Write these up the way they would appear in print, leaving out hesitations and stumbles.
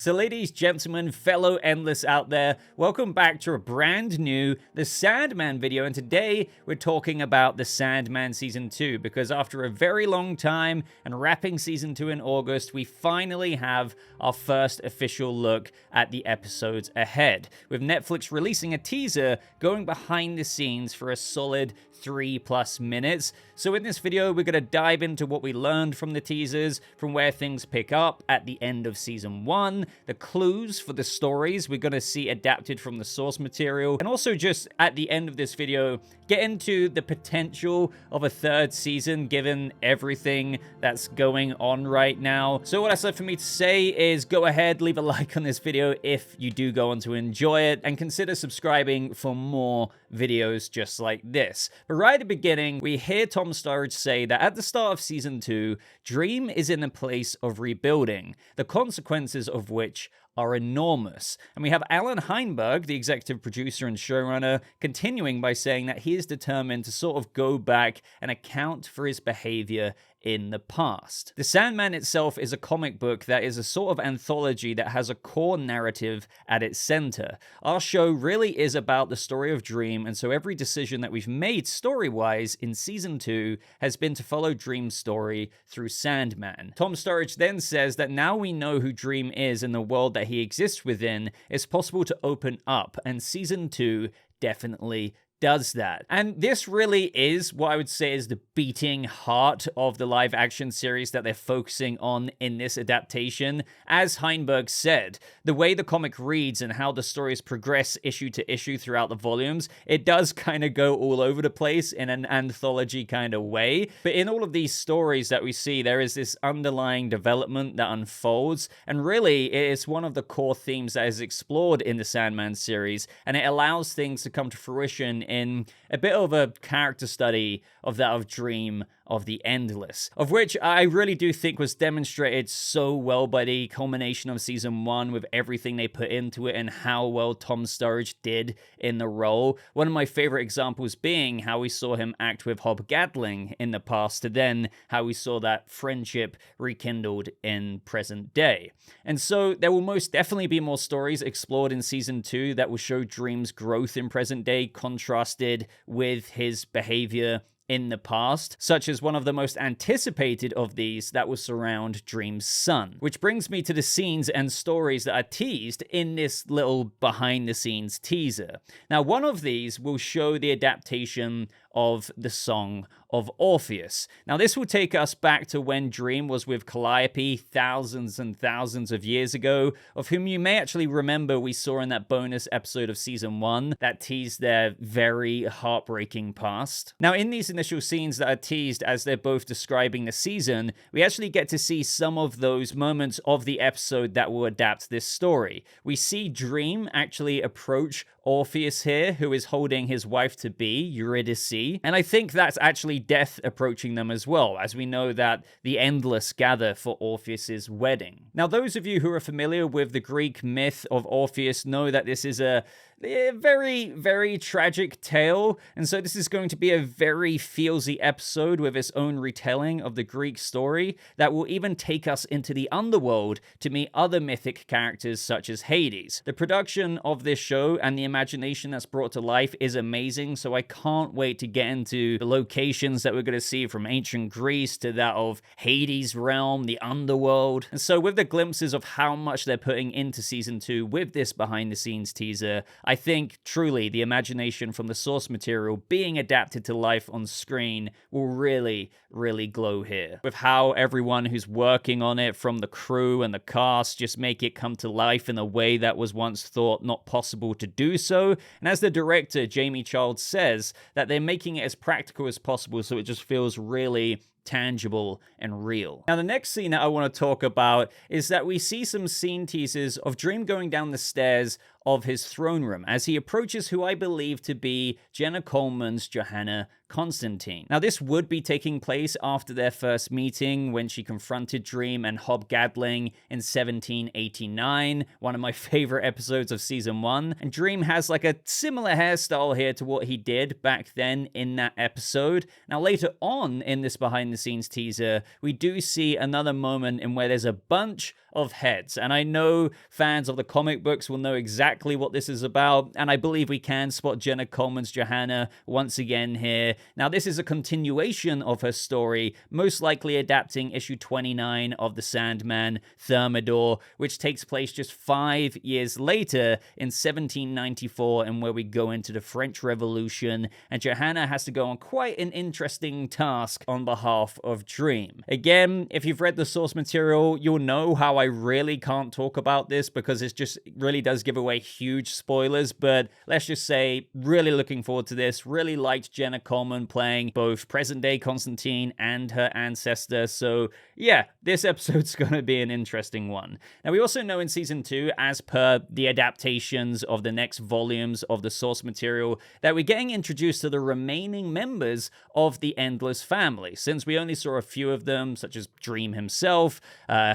So ladies, gentlemen, fellow endless out there, welcome back to a brand new The Sandman video, and today we're talking about The Sandman Season 2, because after a very long time and wrapping Season 2 in August, we finally have our first official look at the episodes ahead, with Netflix releasing a teaser going behind the scenes for a solid 3+ minutes. So in this video, we're going to dive into what we learned from the teasers, from where things pick up at the end of Season 1, the clues for the stories we're going to see adapted from the source material, and also just at the end of this video, get into the potential of a third season given everything that's going on right now. So what that's left for me to say is go ahead, leave a like on this video if you do go on to enjoy it, and consider subscribing for more videos just like this. But right at the beginning, we hear Tom Sturridge say that at the start of Season 2, Dream is in a place of rebuilding, the consequences of which are enormous. And we have Alan Heinberg, the executive producer and showrunner, continuing by saying that he is determined to sort of go back and account for his behavior in the past. The Sandman itself is a comic book that is a sort of anthology that has a core narrative at its center. Our show really is about the story of Dream, and so every decision that we've made story-wise in Season 2 has been to follow Dream's story through Sandman. Tom Sturridge then says that now we know who Dream is and the world that he exists within, it's possible to open up, and Season 2 definitely does that. And this really is what I would say is the beating heart of the live action series that they're focusing on in this adaptation. As Heinberg said, the way the comic reads and how the stories progress issue to issue throughout the volumes, it does kind of go all over the place in an anthology kind of way. But in all of these stories that we see, there is this underlying development that unfolds, and really it is one of the core themes that is explored in the Sandman series, and it allows things to come to fruition in a bit of a character study of that of Dream of the Endless, of which I really do think was demonstrated so well by the culmination of Season 1 with everything they put into it and how well Tom Sturridge did in the role. One of my favorite examples being how we saw him act with Hob Gadling in the past, to then how we saw that friendship rekindled in present day. And so there will most definitely be more stories explored in Season 2 that will show Dream's growth in present day contrasted with his behavior in the past, such as one of the most anticipated of these that will surround Dream's son. Which brings me to the scenes and stories that are teased in this little behind-the-scenes teaser. Now, one of these will show the adaptation of the song of Orpheus. Now, this will take us back to when Dream was with Calliope thousands and thousands of years ago, of whom you may actually remember we saw in that bonus episode of Season 1 that teased their very heartbreaking past. Now, in these initial scenes that are teased as they're both describing the season, we actually get to see some of those moments of the episode that will adapt this story. We see Dream actually approach Orpheus here, who is holding his wife-to-be, Eurydice, and I think that's actually death approaching them as well, as we know that the Endless gather for Orpheus's wedding. Now, those of you who are familiar with the Greek myth of Orpheus know that this is a very, very tragic tale, and so this is going to be a very feelsy episode with its own retelling of the Greek story that will even take us into the underworld to meet other mythic characters such as Hades. The production of this show and the imagination that's brought to life is amazing, so I can't wait to get into the locations that we're going to see, from ancient Greece to that of Hades' realm, the underworld. And so with the glimpses of how much they're putting into Season 2 with this behind-the-scenes teaser, I think truly the imagination from the source material being adapted to life on screen will really, really glow here. With how everyone who's working on it, from the crew and the cast, just make it come to life in a way that was once thought not possible to do so. And as the director, Jamie Childs, says, that they're making it as practical as possible so it just feels really tangible and real. Now, the next scene that I want to talk about is that we see some scene teasers of Dream going down the stairs of his throne room as he approaches who I believe to be Jenna Coleman's Johanna Constantine. Now, this would be taking place after their first meeting when she confronted Dream and Hob Gadling in 1789, one of my favorite episodes of Season 1. And Dream has like a similar hairstyle here to what he did back then in that episode. Now, later on in this behind-the-scenes teaser, we do see another moment in where there's a bunch of heads. And I know fans of the comic books will know exactly what this is about, and I believe we can spot Jenna Coleman's Johanna once again here. Now, this is a continuation of her story, most likely adapting issue 29 of the Sandman, Thermidor, which takes place just 5 years later in 1794, and where we go into the French Revolution, and Johanna has to go on quite an interesting task on behalf of Dream. Again, if you've read the source material, you'll know how I really can't talk about this because it really does give away huge spoilers, but let's just say, really looking forward to this. Really liked Jenna Coleman playing both present-day Constantine and her ancestor, so yeah, this episode's gonna be an interesting one. Now, we also know in Season 2, as per the adaptations of the next volumes of the source material, that we're getting introduced to the remaining members of the Endless family, since we only saw a few of them, such as Dream himself,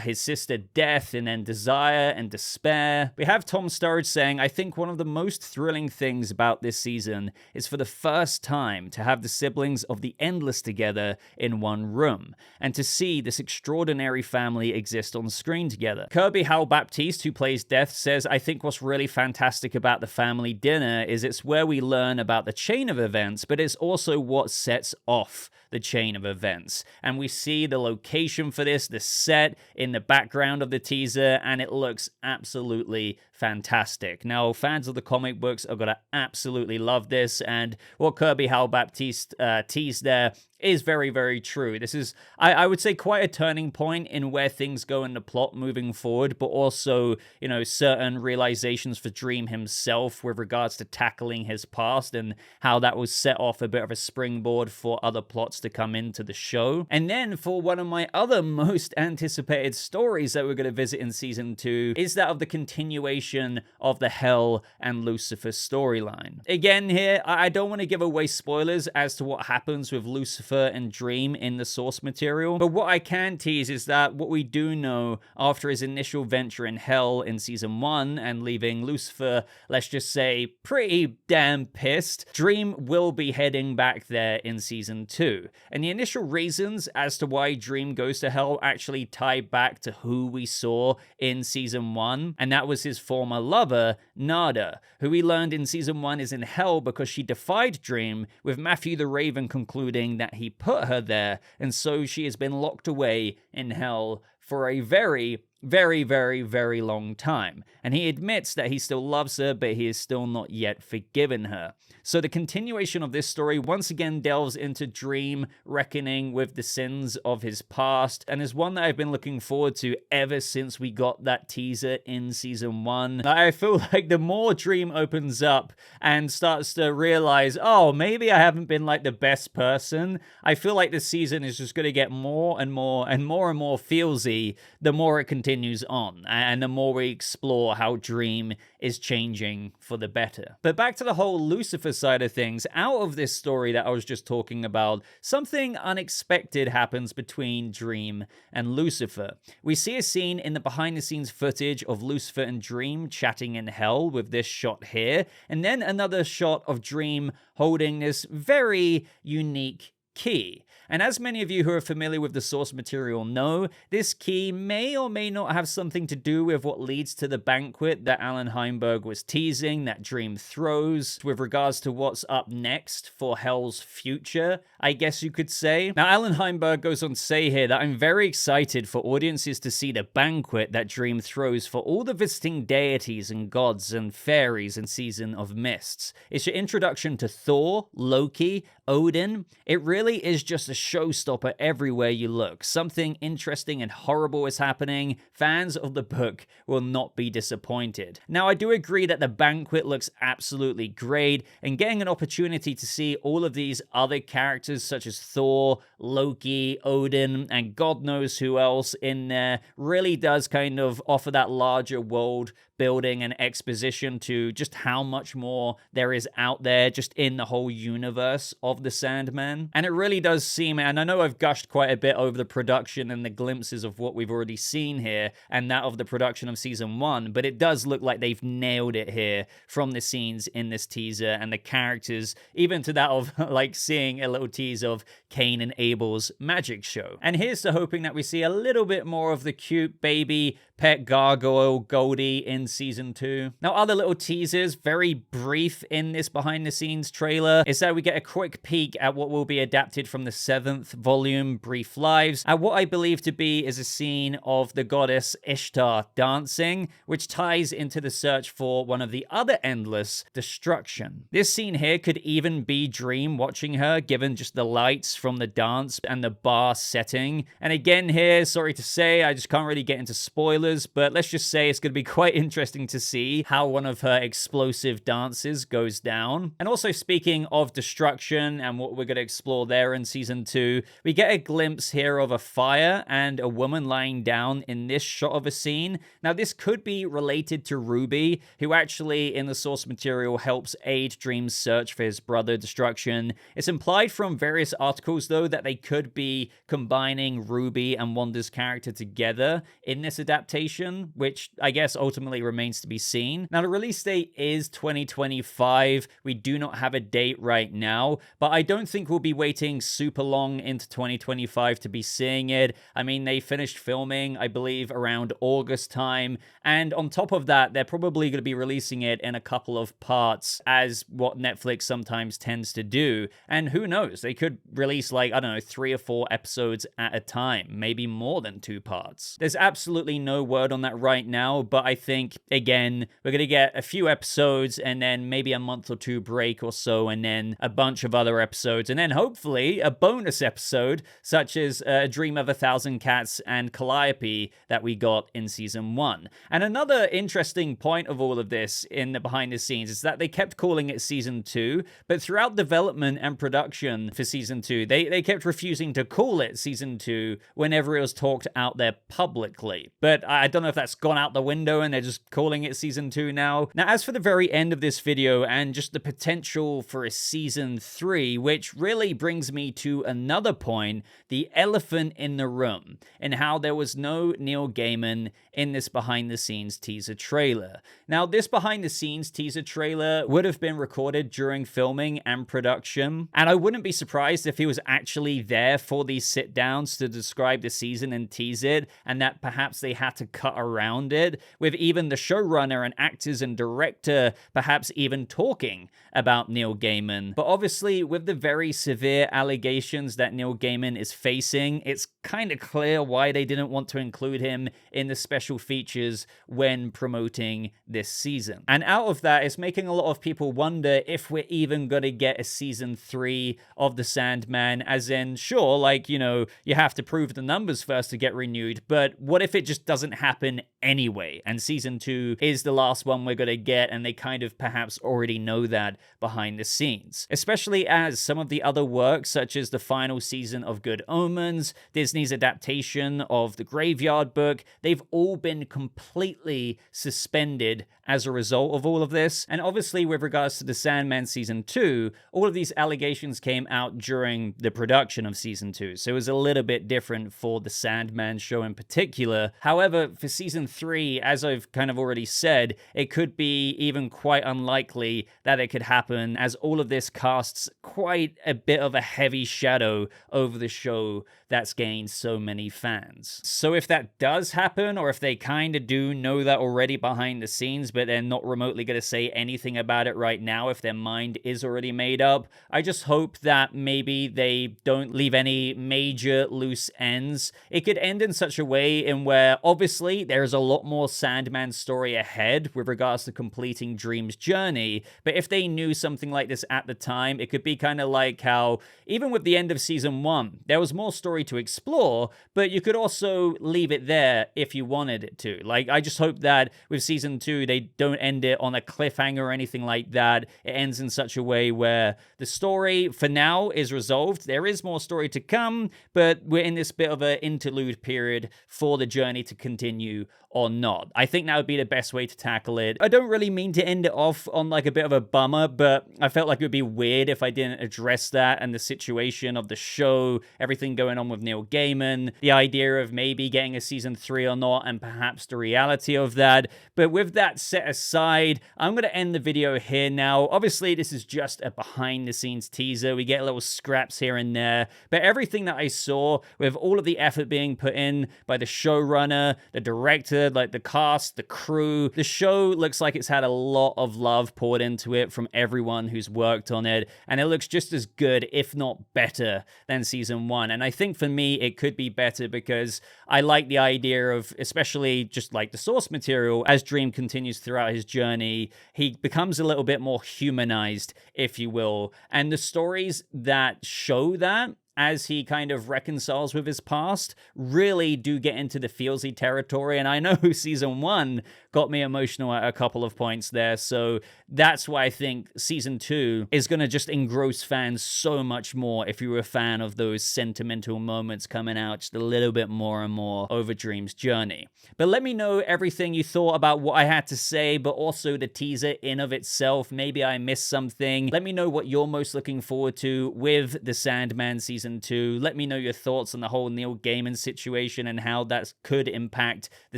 his sister Death, and then Desire and Despair. We have Tom Sturridge saying, "I think one of the most thrilling things about this season is for the first time to have the siblings of the Endless together in one room, and to see this extraordinary family exist on screen together." Kirby Hal Baptiste, who plays Death, says, "I think what's really fantastic about the family dinner is it's where we learn about the chain of events, but it's also what sets off the chain of events." And we see the location for this, the set in the background of the teaser, and it looks absolutely fantastic. Now, fans of the comic books are gonna absolutely love this, and what Kirby Hal Baptiste teased there is very, very true. This is, I would say, quite a turning point in where things go in the plot moving forward, but also, you know, certain realizations for Dream himself with regards to tackling his past and how that will set off a bit of a springboard for other plots to come into the show. And then for one of my other most anticipated stories that we're going to visit in Season 2 is that of the continuation of the Hell and Lucifer storyline. Again here, I don't want to give away spoilers as to what happens with Lucifer and Dream in the source material, but what I can tease is that what we do know after his initial venture in Hell in Season 1 and leaving Lucifer, let's just say, pretty damn pissed, Dream will be heading back there in Season 2. And the initial reasons as to why Dream goes to Hell actually tie back to who we saw in Season 1, and that was his former lover, Nada, who we learned in Season 1 is in Hell because she defied Dream, with Matthew the Raven concluding that he put her there, and so she has been locked away in Hell for a very, very, very, very long time. And he admits that he still loves her, but he is still not yet forgiven her. So the continuation of this story once again delves into Dream reckoning with the sins of his past, and is one that I've been looking forward to ever since we got that teaser in Season 1. I feel like the more Dream opens up and starts to realize, oh, maybe I haven't been like the best person, I feel like this season is just going to get more and more and more and more feelsy the more it continues on, and the more we explore how Dream is changing for the better. But back to the whole Lucifer side of things, out of this story that I was just talking about, something unexpected happens between Dream and Lucifer. We see a scene in the behind-the-scenes footage of Lucifer and Dream chatting in Hell with this shot here, and then another shot of Dream holding this very unique key. And as many of you who are familiar with the source material know, this key may or may not have something to do with what leads to the banquet that Alan Heinberg was teasing, that Dream throws, with regards to what's up next for Hell's future, I guess you could say. Now, Alan Heinberg goes on to say here that I'm very excited for audiences to see the banquet that Dream throws for all the visiting deities and gods and fairies in Season of Mists. It's your introduction to Thor, Loki, Odin. It really is just a showstopper everywhere you look. Something interesting and horrible is happening. Fans of the book will not be disappointed. Now, I do agree that the banquet looks absolutely great, and getting an opportunity to see all of these other characters such as Thor, Loki, Odin, and God knows who else in there really does kind of offer that larger world building and exposition to just how much more there is out there just in the whole universe of the Sandman. And it really does seem, and I know I've gushed quite a bit over the production and the glimpses of what we've already seen here and that of the production of Season 1, but it does look like they've nailed it here from the scenes in this teaser and the characters, even to that of like seeing a little tease of Cain and Abel's magic show. And here's to hoping that we see a little bit more of the cute baby pet gargoyle Goldie in season 2. Now, other little teasers, very brief in this behind the scenes trailer, is that we get a quick peek at what will be adapted from the 7th volume, Brief Lives, at what I believe to be is a scene of the goddess Ishtar dancing, which ties into the search for one of the other endless, destruction. This scene here could even be Dream watching her, given just the lights from the dance and the bar setting. And again here, sorry to say, I just can't really get into spoilers, but let's just say it's going to be quite interesting to see how one of her explosive dances goes down. And also, speaking of destruction and what we're going to explore there in season 2, we get a glimpse here of a fire and a woman lying down in this shot of a scene. Now, this could be related to Ruby, who actually in the source material helps aid Dream's search for his brother Destruction. It's implied from various articles, though, that they could be combining Ruby and Wanda's character together in this adaptation, which I guess ultimately remains to be seen. Now, the release date is 2025. We do not have a date right now, but I don't think we'll be waiting super long into 2025 to be seeing it. I mean, they finished filming, I believe, around August time, and on top of that, they're probably going to be releasing it in a couple of parts, as what Netflix sometimes tends to do. And who knows, they could release, like, I don't know, 3 or 4 episodes at a time, maybe more than 2 parts. There's absolutely no word on that right now, but I think, again, we're going to get a few episodes and then maybe a month or 2 break or so, and then a bunch of other episodes, and then hopefully a bonus episode such as A Dream of a Thousand Cats and Calliope that we got in season 1. And another interesting point of all of this in the behind the scenes is that they kept calling it season 2, but throughout development and production for season 2, they kept refusing to call it season 2 whenever it was talked out there publicly. But I don't know if that's gone out the window and they're just calling it season 2 now. Now, as for the very end of this video and just the potential for a season 3, which really brings me to another point, the elephant in the room, and how there was no Neil Gaiman in this behind the scenes teaser trailer. Now, this behind the scenes teaser trailer would have been recorded during filming and production, and I wouldn't be surprised if he was actually there for these sit downs to describe the season and tease it, and that perhaps they had to cut around it, with even the showrunner and actors and director perhaps even talking about Neil Gaiman. But obviously, with the very severe allegations that Neil Gaiman is facing, it's kind of clear why they didn't want to include him in the special features when promoting this season. And out of that, it's making a lot of people wonder if we're even going to get a season 3 of The Sandman, as in, sure, like, you know, you have to prove the numbers first to get renewed, but what if it just doesn't happen anyway, and season 2 is the last one we're going to get, and they kind of perhaps already know that behind the scenes? Especially as some of the other works, such as the final season of Good Omens, Disney's adaptation of The Graveyard Book, they've all been completely suspended as a result of all of this. And obviously, with regards to The Sandman season 2, all of these allegations came out during the production of season 2, so it was a little bit different for The Sandman show in particular. However, for season 3, as I've kind of already said, it could be even quite unlikely that it could happen, as all of this casts quite a bit of a heavy shadow over the show that's gained so many fans. So if that does happen, or if they kind of do know that already behind the scenes, but they're not remotely going to say anything about it right now if their mind is already made up, I just hope that maybe they don't leave any major loose ends. It could end in such a way in where, obviously, there's a lot more Sandman story ahead with regards to completing Dream's journey, but if they knew something like this at the time, it could be kind of like how, even with the end of season 1, there was more story to explore, but you could also leave it there if you wanted it to. Like, I just hope that with season 2, they don't end it on a cliffhanger or anything like that. It ends in such a way where the story, for now, is resolved. There is more story to come, but we're in this bit of an interlude period for the journey to continue or not. I think that would be the best way to tackle it. I don't really mean to end it off on like a bit of a bummer, but I felt like it would be weird if I didn't address that and the situation of the show, everything going on with Neil Gaiman, the idea of maybe getting a season 3 or not, and perhaps the reality of that. But with that set aside, I'm going to end the video here now. Obviously, this is just a behind the scenes teaser. We get little scraps here and there, but everything that I saw, with all of the effort being put in by the showrunner, the director, like the cast, the crew. The show looks like it's had a lot of love poured into it from everyone who's worked on it, and it looks just as good, if not better, than season 1. And I think for me, it could be better because I like the idea of, especially just like the source material, as Dream continues throughout his journey, he becomes a little bit more humanized, if you will. And the stories that show that as he kind of reconciles with his past really do get into the feelsy territory. And I know season 1 got me emotional at a couple of points there. So that's why I think season 2 is going to just engross fans so much more if you were a fan of those sentimental moments coming out just a little bit more and more over Dream's journey. But let me know everything you thought about what I had to say, but also the teaser in of itself. Maybe I missed something. Let me know what you're most looking forward to with the Sandman season 2. Let me know your thoughts on the whole Neil Gaiman situation and how that could impact the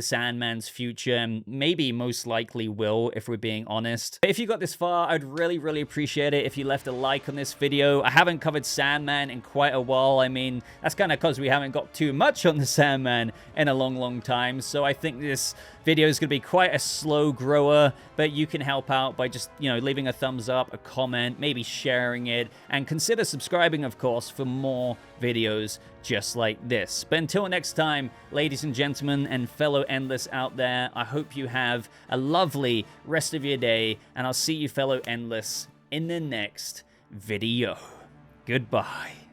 Sandman's future, and maybe most likely will, if we're being honest. If you got this far, I'd really appreciate it if you left a like on this video. I haven't covered Sandman in quite a while. I mean, that's kind of because we haven't got too much on the Sandman in a long time, so I think this video is going to be quite a slow grower, but you can help out by just, leaving a thumbs up, a comment, maybe sharing it, and consider subscribing, of course, for more videos just like this. But until next time, ladies and gentlemen and fellow Endless out there, I hope you have a lovely rest of your day, and I'll see you fellow Endless in the next video. Goodbye.